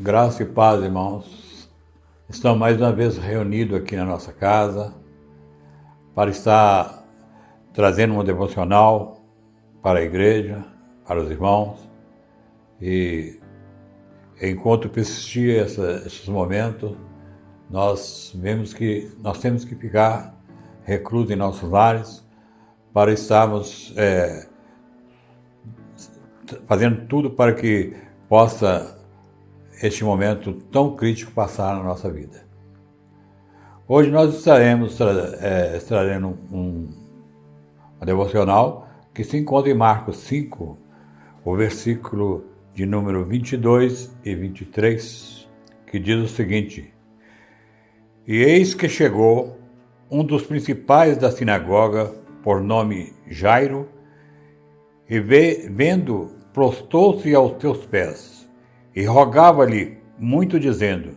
Graça e paz, irmãos. Estamos mais uma vez reunidos aqui na nossa casa para estar trazendo um devocional para a igreja, para os irmãos. E enquanto persistir esses momentos, nós vemos que nós temos que ficar reclusos em nossos lares para estarmos fazendo tudo para que possa este momento tão crítico passar na nossa vida. Hoje nós estaremos trazendo um devocional que se encontra em Marcos 5, o versículo de número 22 e 23, que diz o seguinte: E eis que chegou um dos principais da sinagoga, por nome Jairo, e vendo, prostou-se aos seus pés, e rogava-lhe muito, dizendo: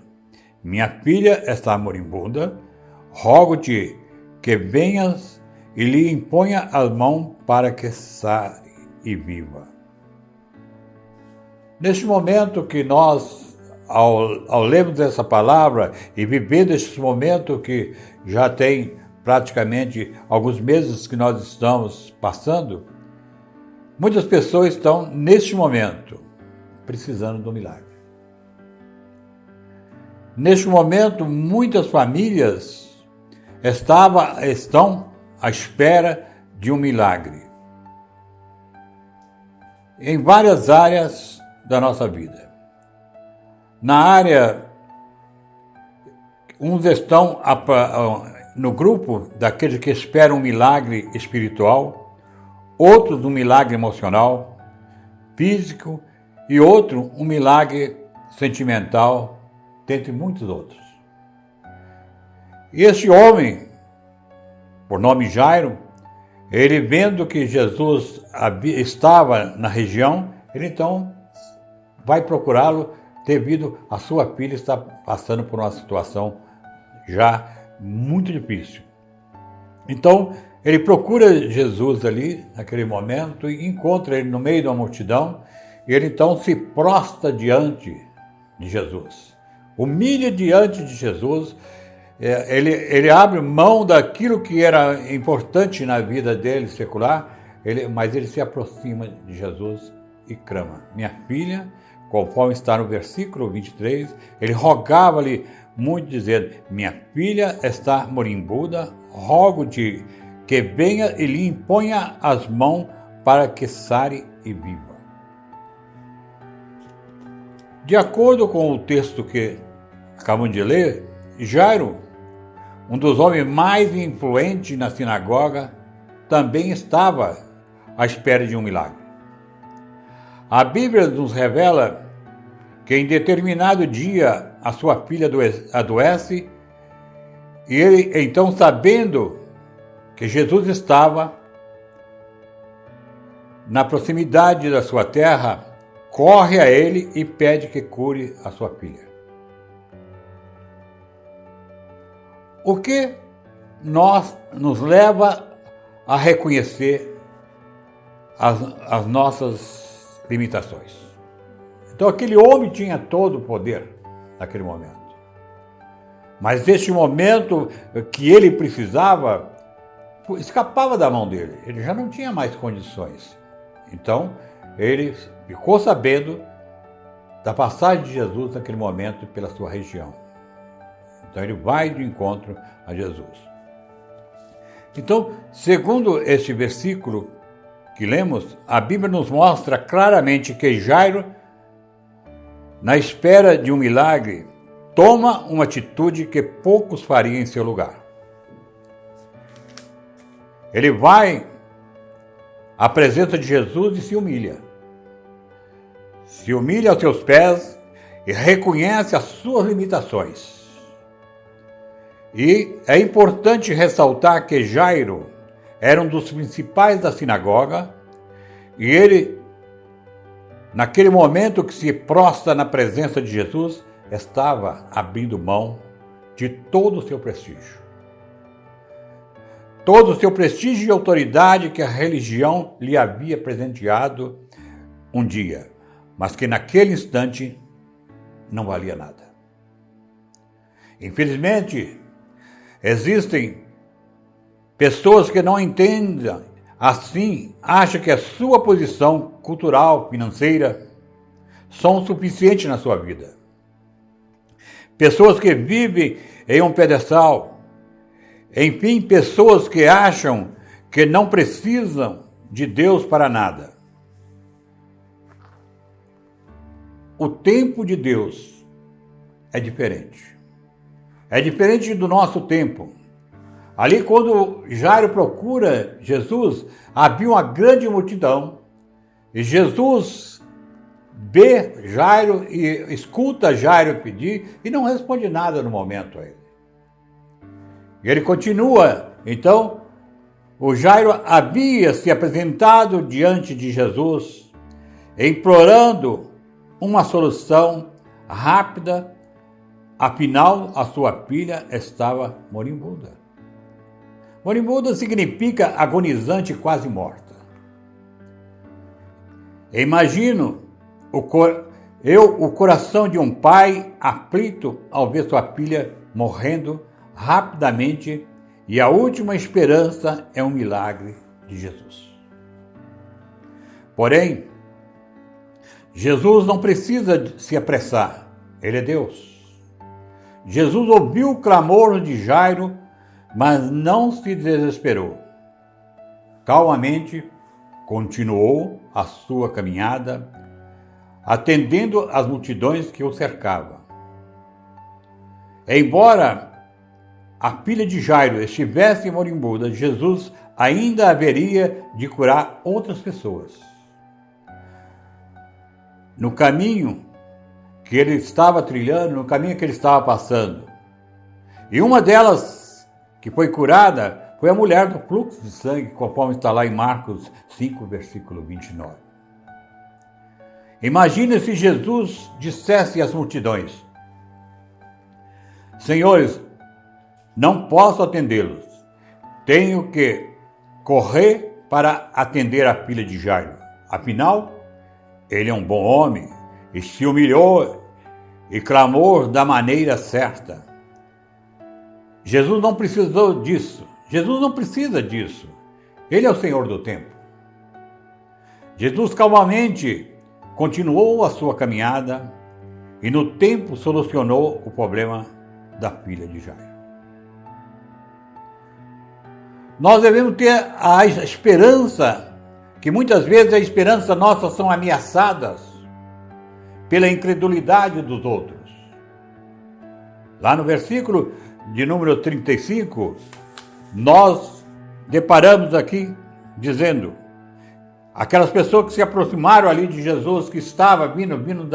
Minha filha está moribunda, rogo-te que venhas e lhe imponha as mãos para que sare e viva. Neste momento que nós, ao lermos essa palavra e vivendo este momento que já tem praticamente alguns meses que nós estamos passando, muitas pessoas estão neste momento precisando do milagre. Neste momento, muitas famílias estão à espera de um milagre em várias áreas da nossa vida. Na área, uns estão no grupo daqueles que esperam um milagre espiritual, outros um milagre emocional, físico, e outro um milagre sentimental, dentre muitos outros. E esse homem, por nome Jairo, ele vendo que Jesus estava na região, ele então vai procurá-lo devido a sua filha estar passando por uma situação já muito difícil. Então, ele procura Jesus ali, naquele momento, e encontra ele no meio de uma multidão, e ele então se prostra diante de Jesus, humilha diante de Jesus, ele abre mão daquilo que era importante na vida dele, secular, mas ele se aproxima de Jesus e clama: Minha filha, conforme está no versículo 23, ele rogava-lhe muito, dizendo: Minha filha está moribunda, rogo-te que venha e lhe imponha as mãos para que sare e viva. De acordo com o texto que acabamos de ler, Jairo, um dos homens mais influentes na sinagoga, também estava à espera de um milagre. A Bíblia nos revela que em determinado dia a sua filha adoece, e ele, então, sabendo que Jesus estava na proximidade da sua terra, corre a ele e pede que cure a sua filha. O que nos leva a reconhecer as nossas limitações. Então, aquele homem tinha todo o poder naquele momento. Mas neste momento que ele precisava, escapava da mão dele. Ele já não tinha mais condições. Então, ele ficou sabendo da passagem de Jesus naquele momento pela sua região. Então ele vai de encontro a Jesus. Então, segundo este versículo que lemos, a Bíblia nos mostra claramente que Jairo, na espera de um milagre, toma uma atitude que poucos fariam em seu lugar. Ele vai à presença de Jesus e se humilha. Se humilha aos seus pés e reconhece as suas limitações. E é importante ressaltar que Jairo era um dos principais da sinagoga, e ele, naquele momento que se prostra na presença de Jesus, estava abrindo mão de todo o seu prestígio. Todo o seu prestígio e autoridade que a religião lhe havia presenteado um dia, mas que naquele instante não valia nada. Infelizmente, existem pessoas que não entendem assim, acham que a sua posição cultural, financeira, são suficientes na sua vida. Pessoas que vivem em um pedestal. Enfim, pessoas que acham que não precisam de Deus para nada. O tempo de Deus é diferente. É diferente do nosso tempo. Ali, quando Jairo procura Jesus, havia uma grande multidão. E Jesus vê Jairo e escuta Jairo pedir e não responde nada no momento a ele. E ele continua. Então, o Jairo havia se apresentado diante de Jesus, implorando uma solução rápida. Afinal, a sua filha estava moribunda. Moribunda significa agonizante, quase morta. Imagino o coração de um pai aflito ao ver sua filha morrendo rapidamente, e a última esperança é um milagre de Jesus. Porém, Jesus não precisa se apressar, ele é Deus. Jesus ouviu o clamor de Jairo, mas não se desesperou. Calmamente, continuou a sua caminhada, atendendo às multidões que o cercavam. Embora a filha de Jairo estivesse moribunda, Jesus ainda haveria de curar outras pessoas. No caminho que ele estava trilhando, no caminho que ele estava passando. E uma delas, que foi curada, foi a mulher do fluxo de sangue, conforme está lá em Marcos 5, versículo 29. Imagine se Jesus dissesse às multidões: Senhores, não posso atendê-los. Tenho que correr para atender a filha de Jairo. Afinal, ele é um bom homem e se humilhou e clamou da maneira certa. Jesus não precisou disso. Jesus não precisa disso. Ele é o Senhor do tempo. Jesus calmamente continuou a sua caminhada e no tempo solucionou o problema da filha de Jairo. Nós devemos ter a esperança, que muitas vezes a esperança nossa são ameaçadas pela incredulidade dos outros. Lá no versículo de número 35, nós deparamos aqui dizendo, aquelas pessoas que se aproximaram ali de Jesus, que estava vindo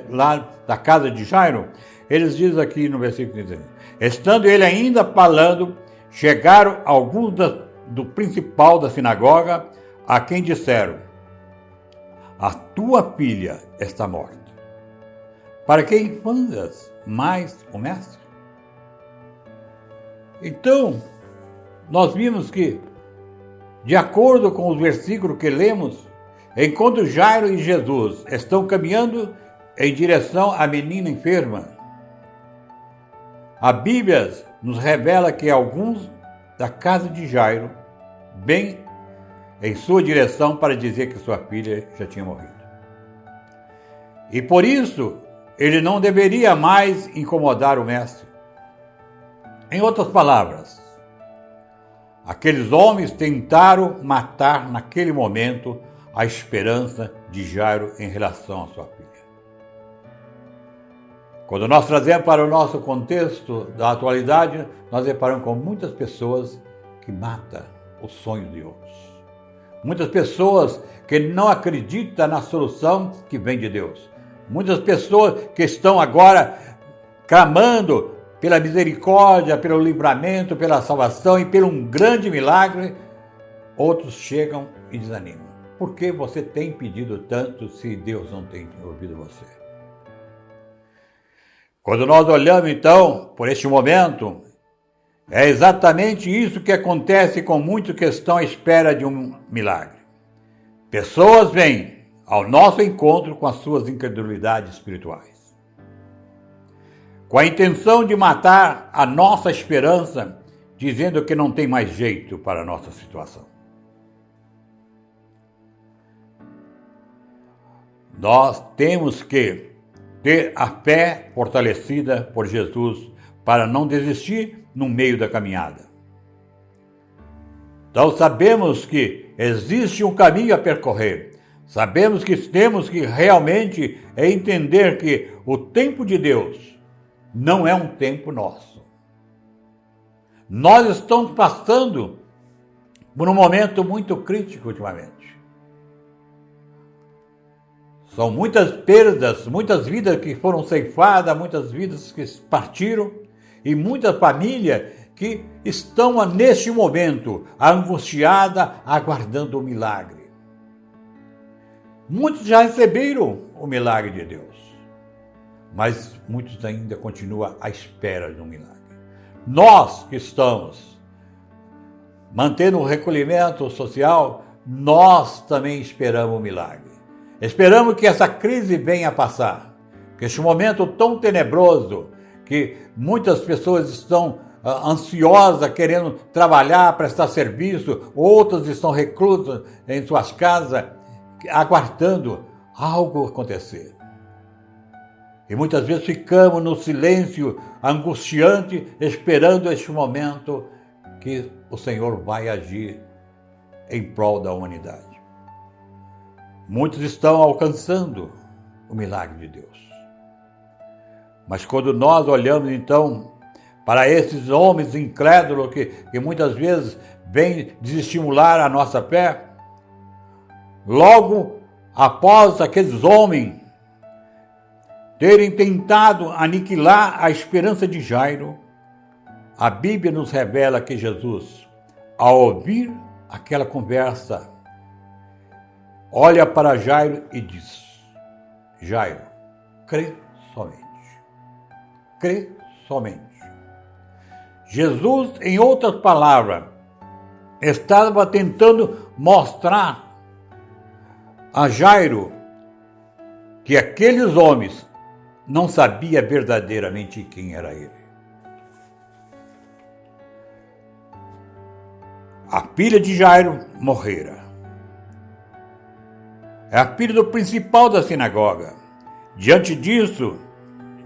lá da casa de Jairo, eles dizem aqui no versículo 35, estando ele ainda falando, chegaram alguns do principal da sinagoga, a quem disseram, a tua filha está morta. Para que infundas mais o mestre? Então, nós vimos que, de acordo com os versículos que lemos, enquanto Jairo e Jesus estão caminhando em direção à menina enferma, a Bíblia nos revela que alguns da casa de Jairo vêm em sua direção para dizer que sua filha já tinha morrido. E por isso, ele não deveria mais incomodar o mestre. Em outras palavras, aqueles homens tentaram matar naquele momento a esperança de Jairo em relação à sua filha. Quando nós trazemos para o nosso contexto da atualidade, nós deparamos com muitas pessoas que matam os sonhos de outros. Muitas pessoas que não acreditam na solução que vem de Deus. Muitas pessoas que estão agora clamando pela misericórdia, pelo livramento, pela salvação e pelo um grande milagre. Outros chegam e desanimam. Por que você tem pedido tanto se Deus não tem ouvido você? Quando nós olhamos, então, por este momento, é exatamente isso que acontece com muitos que estão à espera de um milagre. Pessoas vêm ao nosso encontro com as suas incredulidades espirituais. com a intenção de matar a nossa esperança, dizendo que não tem mais jeito para a nossa situação. Nós temos que ter a fé fortalecida por Jesus para não desistir no meio da caminhada. Então sabemos que existe um caminho a percorrer. Sabemos que temos que realmente entender que o tempo de Deus não é um tempo nosso. Nós estamos passando por um momento muito crítico ultimamente. São muitas perdas, muitas vidas que foram ceifadas, muitas vidas que partiram e muita família que estão neste momento angustiada, aguardando o milagre. Muitos já receberam o milagre de Deus, mas muitos ainda continuam à espera de um milagre. Nós que estamos mantendo o recolhimento social, nós também esperamos o milagre. Esperamos que essa crise venha a passar, que este momento tão tenebroso, que muitas pessoas estão ansiosas, querendo trabalhar, prestar serviço, outras estão reclusas em suas casas, aguardando algo acontecer. E muitas vezes ficamos no silêncio angustiante, esperando este momento que o Senhor vai agir em prol da humanidade. Muitos estão alcançando o milagre de Deus. Mas quando nós olhamos então para esses homens incrédulos que muitas vezes vêm desestimular a nossa fé, logo após aqueles homens terem tentado aniquilar a esperança de Jairo, a Bíblia nos revela que Jesus, ao ouvir aquela conversa, olha para Jairo e diz: Jairo, crê somente. Crê somente. Jesus, em outras palavras, estava tentando mostrar a Jairo que aqueles homens não sabiam verdadeiramente quem era ele. A filha de Jairo morrera. É a filha do principal da sinagoga. Diante disso,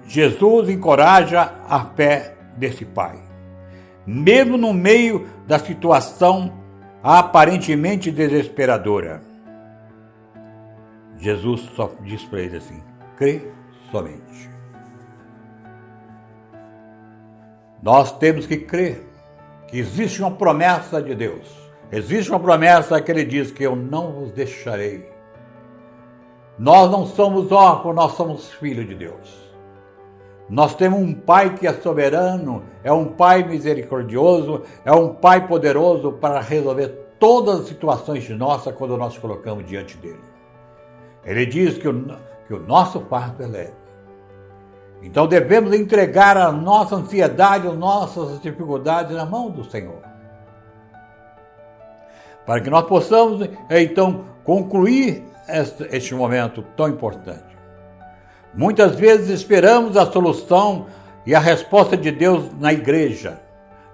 Jesus encoraja a fé desse pai. Mesmo no meio da situação aparentemente desesperadora, Jesus só diz para ele assim: crê somente. Nós temos que crer que existe uma promessa de Deus. Existe uma promessa que ele diz que eu não vos deixarei. Nós não somos órfãos, nós somos filhos de Deus. Nós temos um Pai que é soberano, é um Pai misericordioso, é um Pai poderoso para resolver todas as situações nossas quando nós colocamos diante dele. Ele diz que o nosso fardo é leve. Então devemos entregar a nossa ansiedade, as nossas dificuldades na mão do Senhor. Para que nós possamos, então, concluir este momento tão importante. Muitas vezes esperamos a solução e a resposta de Deus na igreja,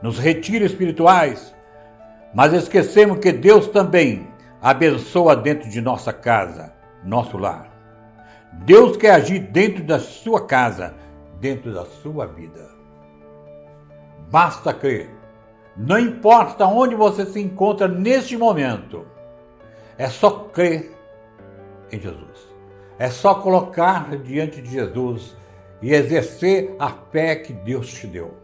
nos retiros espirituais, mas esquecemos que Deus também abençoa dentro de nossa casa, nosso lar. Deus quer agir dentro da sua casa, dentro da sua vida. Basta crer. Não importa onde você se encontra neste momento, é só crer em Jesus. É só colocar diante de Jesus e exercer a fé que Deus te deu.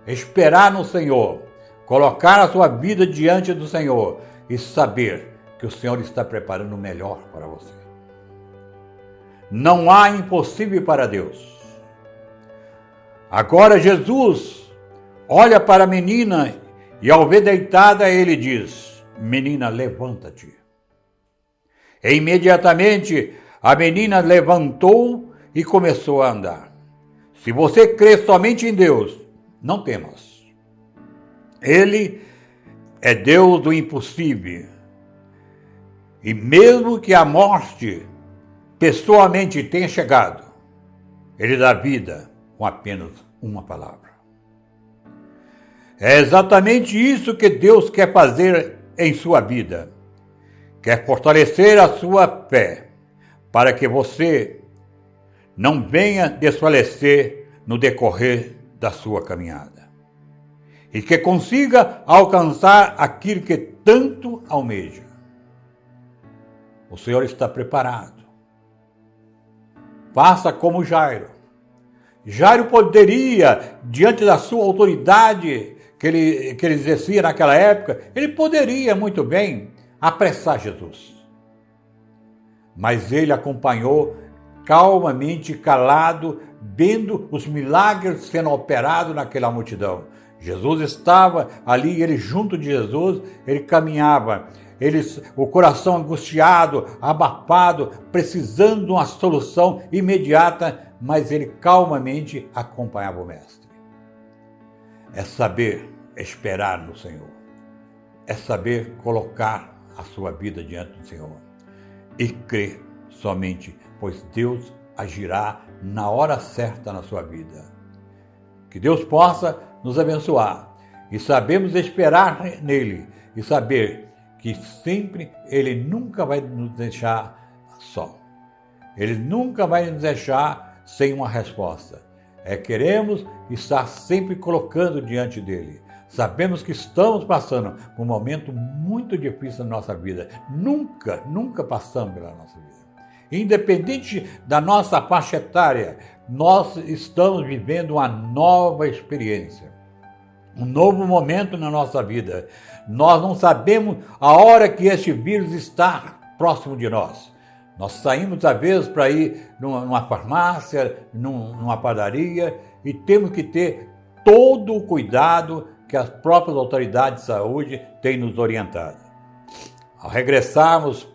Esperar no Senhor, colocar a sua vida diante do Senhor e saber que o Senhor está preparando o melhor para você. Não há impossível para Deus. Agora Jesus olha para a menina e ao ver deitada ele diz: menina, levanta-te. E imediatamente a menina levantou e começou a andar. Se você crê somente em Deus, não temas. Ele é Deus do impossível. E mesmo que a morte pessoalmente tenha chegado, Ele dá vida, com apenas uma palavra. É exatamente isso que Deus quer fazer em sua vida. Quer fortalecer a sua fé, para que você não venha desfalecer no decorrer da sua caminhada. E que consiga alcançar aquilo que tanto almeja. O Senhor está preparado. Faça como Jairo. Jairo poderia, diante da sua autoridade que ele exercia naquela época, ele poderia muito bem apressar Jesus. Mas ele acompanhou calmamente, calado, vendo os milagres sendo operados naquela multidão. Jesus estava ali, ele junto de Jesus, ele caminhava, o coração angustiado, abafado, precisando de uma solução imediata, mas ele calmamente acompanhava o Mestre. É saber esperar no Senhor, é saber colocar a sua vida diante do Senhor e crer somente, pois Deus agirá na hora certa na sua vida. Que Deus possa nos abençoar e sabemos esperar nele e saber que sempre Ele nunca vai nos deixar só. Ele nunca vai nos deixar sem uma resposta. Queremos estar sempre colocando diante dele. Sabemos que estamos passando por um momento muito difícil na nossa vida. Nunca passamos pela nossa vida. Independente da nossa faixa etária, nós estamos vivendo uma nova experiência. Um novo momento na nossa vida. Nós não sabemos a hora que este vírus está próximo de nós. Nós saímos, às vezes, para ir numa farmácia, numa padaria, e temos que ter todo o cuidado que as próprias autoridades de saúde têm nos orientado. Ao regressarmos,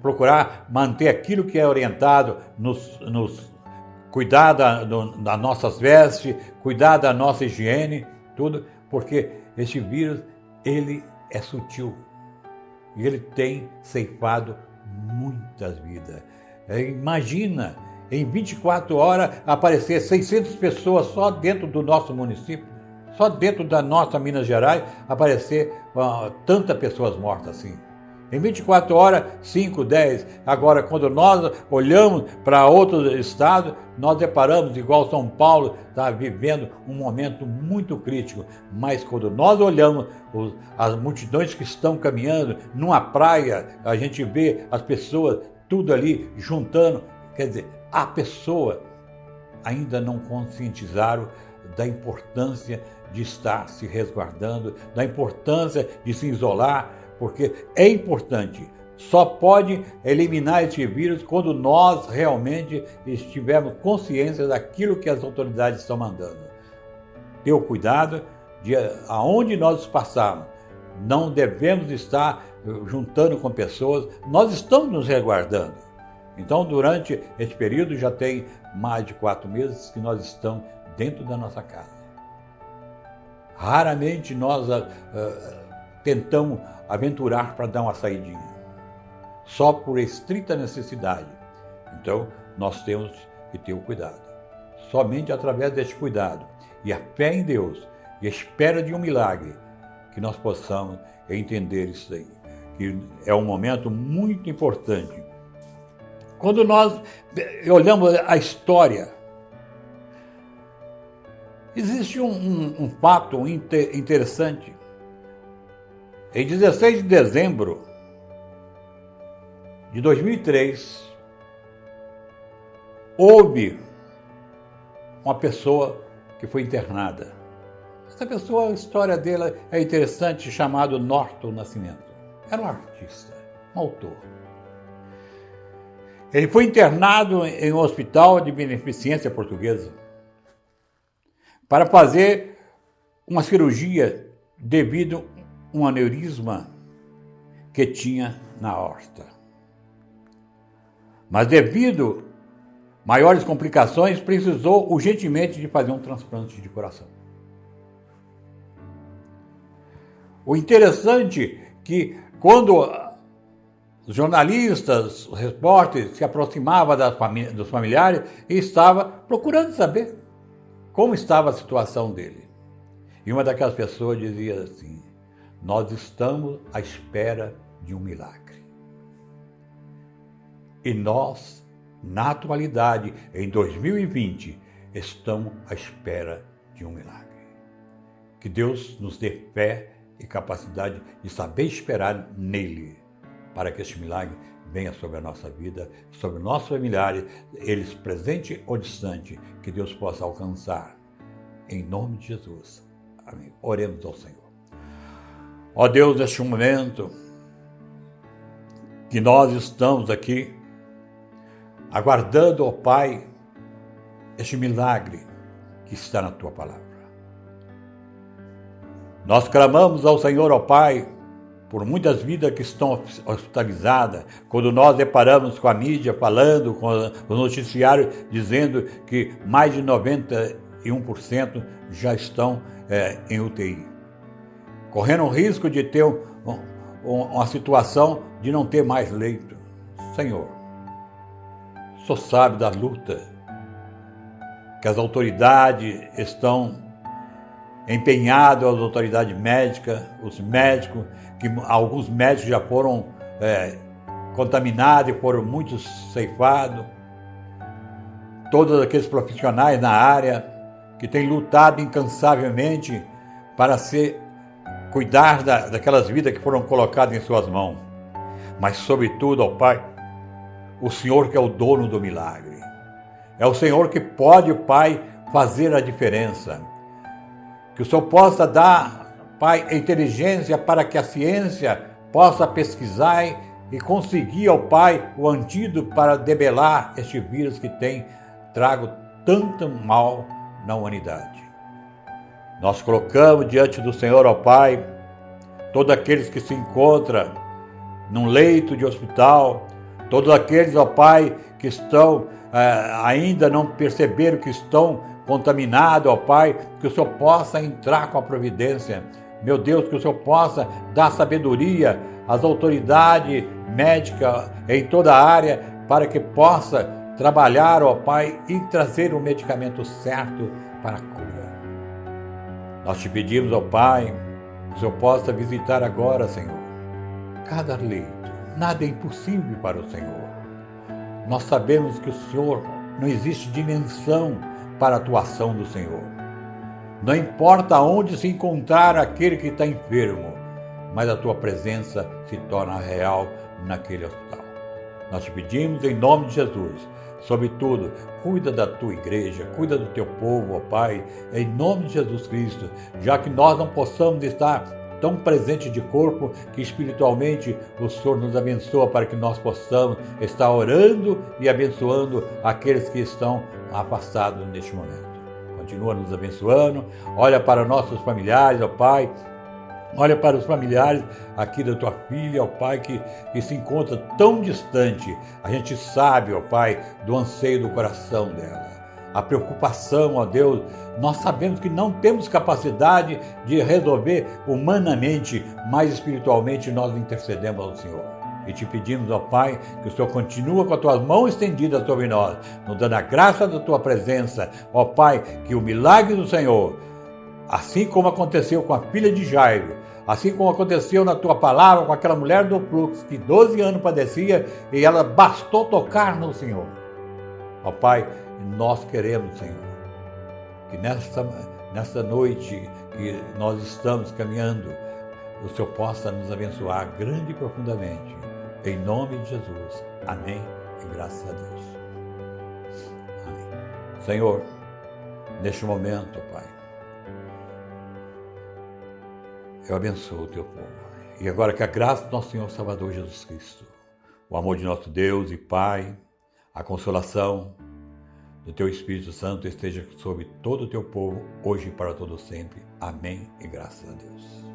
procurar manter aquilo que é orientado, nos cuidar das nossas vestes, cuidar da nossa higiene, tudo, porque este vírus, ele é sutil e ele tem ceifado muitas vidas. Imagina, em 24 horas, aparecer 600 pessoas só dentro do nosso município, só dentro da nossa Minas Gerais, aparecer tantas pessoas mortas assim. Em 24 horas, 5, 10. Agora, quando nós olhamos para outros estados, nós deparamos, igual São Paulo, está vivendo um momento muito crítico. Mas quando nós olhamos as multidões que estão caminhando numa praia, a gente vê as pessoas tudo ali juntando. Quer dizer, a pessoa ainda não conscientizaram da importância de estar se resguardando, da importância de se isolar, porque é importante. Só pode eliminar esse vírus quando nós realmente estivermos consciência daquilo que as autoridades estão mandando. Ter o cuidado de aonde nós passarmos. Não devemos estar juntando com pessoas. Nós estamos nos resguardando. Então, durante esse período, já tem mais de 4 meses que nós estamos dentro da nossa casa. Raramente nós tentamos aventurar para dar uma saidinha, só por estrita necessidade. Então, nós temos que ter o cuidado. Somente através deste cuidado e a fé em Deus e a espera de um milagre, que nós possamos entender isso aí, que é um momento muito importante. Quando nós olhamos a história, existe um fato interessante. Em 16 de dezembro de 2003, houve uma pessoa que foi internada. Essa pessoa, a história dela é interessante, chamado Norton Nascimento. Era um artista, um autor. Ele foi internado em um hospital de beneficência portuguesa para fazer uma cirurgia devido a um aneurisma que tinha na aorta. Mas devido a maiores complicações, precisou urgentemente de fazer um transplante de coração. O interessante é que quando os jornalistas, os repórteres se aproximavam dos familiares, e estava procurando saber como estava a situação dele. E uma daquelas pessoas dizia assim: nós estamos à espera de um milagre. E nós, na atualidade, em 2020, estamos à espera de um milagre. Que Deus nos dê fé e capacidade de saber esperar nele, para que este milagre venha sobre a nossa vida, sobre nossos familiares, eles presentes ou distantes, que Deus possa alcançar. Em nome de Jesus. Amém. Oremos ao Senhor. Ó Deus, neste momento que nós estamos aqui, aguardando, ó Pai, este milagre que está na Tua Palavra. Nós clamamos ao Senhor, ó Pai, por muitas vidas que estão hospitalizadas, quando nós deparamos com a mídia falando, com o noticiário dizendo que mais de 91% já estão em UTI, correndo o risco de ter uma situação de não ter mais leito. Senhor, o Senhor sabe da luta que as autoridades estão empenhadas, as autoridades médicas, os médicos, que alguns médicos já foram contaminados e foram muitos ceifados, todos aqueles profissionais na área que têm lutado incansavelmente para cuidar daquelas vidas que foram colocadas em suas mãos. Mas, sobretudo, ó Pai, o Senhor que é o dono do milagre. É o Senhor que pode, Pai, fazer a diferença. Que o Senhor possa dar, Pai, inteligência para que a ciência possa pesquisar e conseguir, ó Pai, o antídoto para debelar este vírus que tem trago tanto mal na humanidade. Nós colocamos diante do Senhor, ó Pai, todos aqueles que se encontram num leito de hospital, todos aqueles, ó Pai, que estão ainda não perceberam que estão contaminados, ó Pai, que o Senhor possa entrar com a providência. Meu Deus, que o Senhor possa dar sabedoria às autoridades médicas em toda a área, para que possa trabalhar, ó Pai, e trazer o medicamento certo para a cura. Nós te pedimos, ó Pai, que o Senhor possa visitar agora, Senhor, cada leito. Nada é impossível para o Senhor. Nós sabemos que o Senhor, não existe dimensão para a atuação do Senhor. Não importa onde se encontrar aquele que está enfermo, mas a tua presença se torna real naquele hospital. Nós te pedimos em nome de Jesus, sobretudo, cuida da tua igreja, cuida do teu povo, ó Pai, em nome de Jesus Cristo, já que nós não possamos estar tão presente de corpo, que espiritualmente o Senhor nos abençoa para que nós possamos estar orando e abençoando aqueles que estão afastados neste momento. Continua nos abençoando, olha para nossos familiares, ó Pai, olha para os familiares aqui da tua filha, ó Pai, que se encontra tão distante. A gente sabe, ó Pai, do anseio do coração dela. A preocupação, ó Deus, nós sabemos que não temos capacidade de resolver humanamente, mas espiritualmente nós intercedemos ao Senhor. E te pedimos, ó Pai, que o Senhor continue com a tua mão estendida sobre nós, nos dando a graça da tua presença, ó Pai, que o milagre do Senhor, assim como aconteceu com a filha de Jairo, assim como aconteceu na tua palavra com aquela mulher do fluxo, que 12 anos padecia, e ela bastou tocar no Senhor. Ó Pai, nós queremos, Senhor, que nesta noite que nós estamos caminhando, o Senhor possa nos abençoar grande e profundamente. Em nome de Jesus. Amém. E graças a Deus. Amém. Senhor, neste momento, Pai, eu abençoo o teu povo. E agora que a graça do nosso Senhor Salvador Jesus Cristo, o amor de nosso Deus e Pai, a consolação do teu Espírito Santo esteja sobre todo o teu povo, hoje e para todo sempre. Amém e graças a Deus.